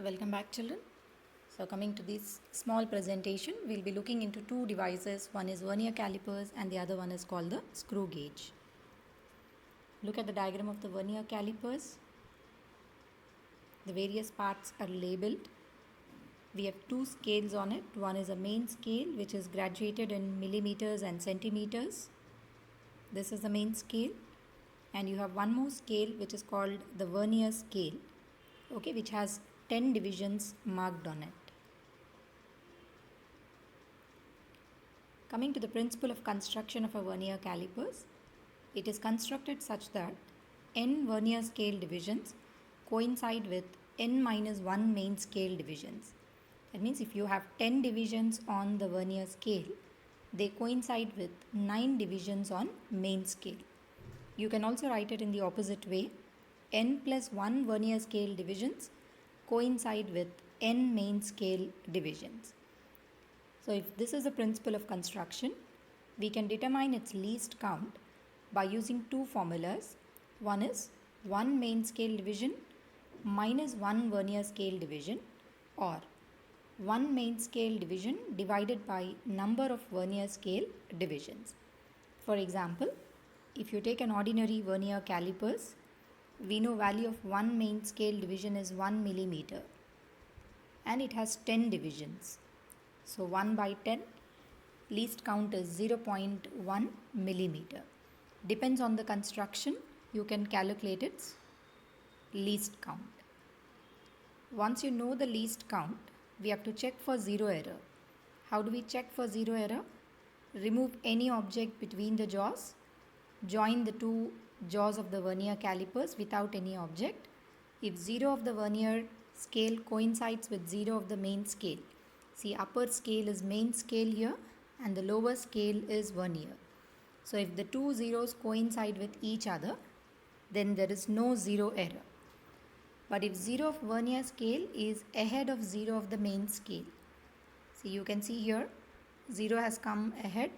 welcome back children. So coming to this small presentation, we'll be looking into two devices. One is vernier calipers and the other one is called the screw gauge. Look at the diagram of the vernier calipers. The various parts are labeled. We have two scales on it. One is a main scale which is graduated in millimeters and centimeters. This is the main scale. And you have one more scale which is called the vernier scale, okay, which has 10 divisions marked on it. Coming to the principle of construction of a vernier calipers, it is constructed such that n vernier scale divisions coincide with n minus 1 main scale divisions. That means if you have 10 divisions on the vernier scale, they coincide with 9 divisions on main scale. You can also write it in the opposite way. N plus 1 vernier scale divisions coincide with n main scale divisions. So if this is the principle of construction, we can determine its least count by using two formulas. One is 1 main scale division minus 1 vernier scale division, or 1 main scale division divided by number of vernier scale divisions. For example, if you take an ordinary vernier calipers, we know value of 1 main scale division is 1 millimeter and it has 10 divisions. So 1 by 10, least count is 0.1 millimeter. Depends on the construction, you can calculate its least count. Once you know the least count, we have to check for zero error. How do we check for zero error? Remove any object between the jaws. Join the two jaws of the vernier calipers without any object. If 0 of the vernier scale coincides with 0 of the main scale, see, upper scale is main scale here and the lower scale is vernier. So if the two zeros coincide with each other, then there is no zero error. But if 0 of vernier scale is ahead of 0 of the main scale, see, you can see here 0 has come ahead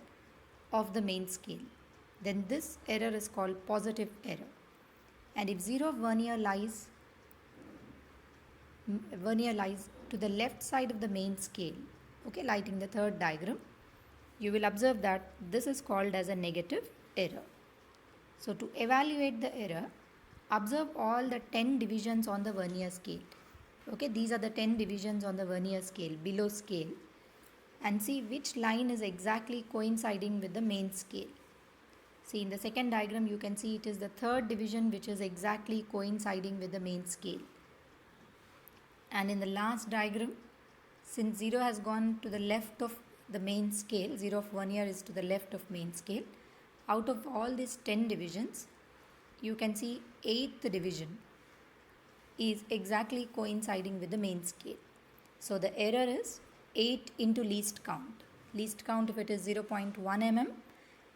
of the main scale, then this error is called positive error. And if 0 of vernier lies to the left side of the main scale, okay, lighting the third diagram, you will observe that this is called as a negative error. So to evaluate the error, observe all the 10 divisions on the vernier scale. Okay, these are the 10 divisions on the vernier scale, below scale, and see which line is exactly coinciding with the main scale. See, in the second diagram, you can see it is the third division which is exactly coinciding with the main scale. And in the last diagram, since 0 has gone to the left of the main scale, 0 of vernier is to the left of main scale, out of all these 10 divisions, you can see 8th division is exactly coinciding with the main scale. So the error is 8 into least count. Least count, if it is 0.1 mm,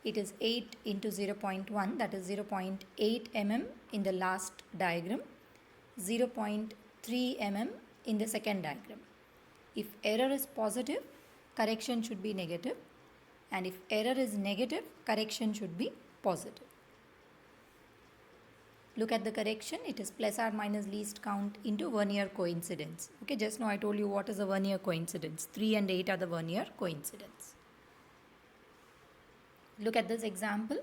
it is 8 into 0.1, that is 0.8 mm in the last diagram, 0.3 mm in the second diagram. If error is positive, correction should be negative, and if error is negative, correction should be positive. Look at the correction, it is plus or minus least count into vernier coincidence. Okay, just now I told you what is a vernier coincidence. 3 and 8 are the vernier coincidence. Look at this example.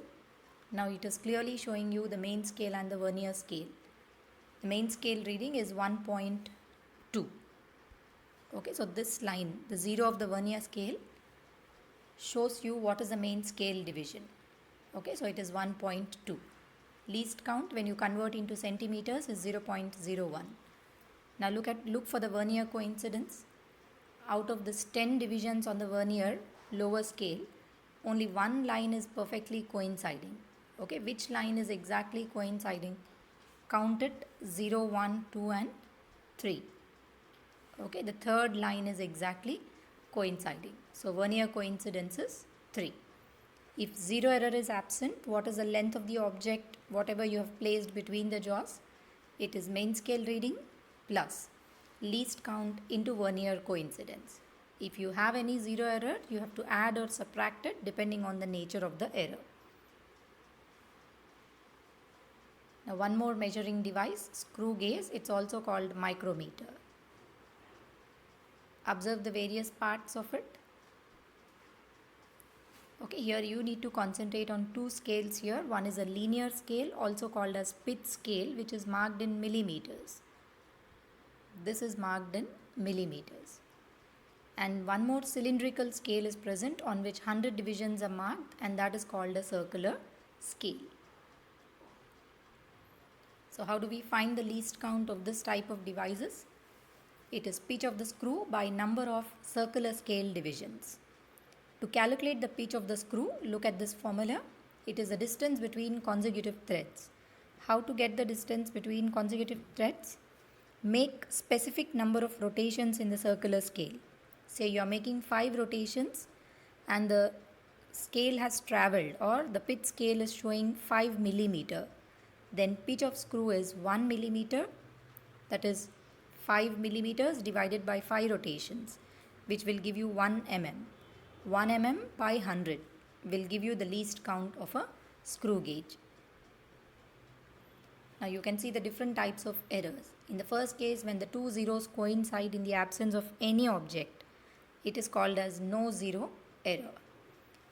Now it is clearly showing you the main scale and the vernier scale. The main scale reading is 1.2. Okay, so this line, the 0 of the vernier scale, shows you what is the main scale division. Okay, so it is 1.2. Least count when you convert into centimeters is 0.01. Now look for the vernier coincidence. Out of this 10 divisions on the vernier lower scale, only one line is perfectly coinciding. Okay, which line is exactly coinciding? Count it: 0, 1, 2 and 3. Okay, the third line is exactly coinciding. So vernier coincidence is 3. If zero error is absent, what is the length of the object, whatever you have placed between the jaws? It is main scale reading plus least count into vernier coincidence. If you have any zero error, you have to add or subtract it depending on the nature of the error. Now one more measuring device, screw gauge, it's also called micrometer. Observe the various parts of it. Okay, here you need to concentrate on two scales here. One is a linear scale, also called as Pitt scale, which is marked in millimeters. This is marked in millimeters. And one more cylindrical scale is present on which 100 divisions are marked, and that is called a circular scale. So how do we find the least count of this type of devices? It is pitch of the screw by number of circular scale divisions. To calculate the pitch of the screw, look at this formula. It is the distance between consecutive threads. How to get the distance between consecutive threads? Make specific number of rotations in the circular scale. Say you are making 5 rotations and the scale has traveled, or the pitch scale is showing 5 millimeter. Then pitch of screw is 1 millimeter, that is 5 millimeters divided by 5 rotations, which will give you 1 mm. 1 mm by 100 will give you the least count of a screw gauge. Now you can see the different types of errors. In the first case, when the two zeros coincide in the absence of any object, it is called as no zero error.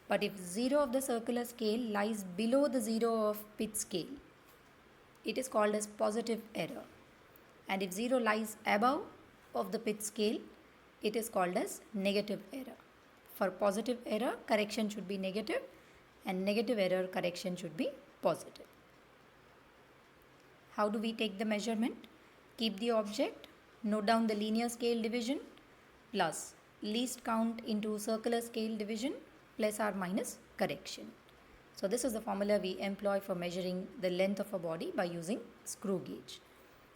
But if 0 of the circular scale lies below the 0 of pitch scale, it is called as positive error. And if 0 lies above of the pitch scale, it is called as negative error. For positive error, correction should be negative, and negative error, correction should be positive. How do we take the measurement? Keep the object, note down the linear scale division plus least count into circular scale division plus or minus correction. So this is the formula we employ for measuring the length of a body by using screw gauge.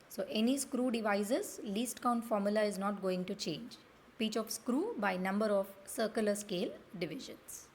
So any screw devices, least count formula is not going to change. Pitch of screw by number of circular scale divisions.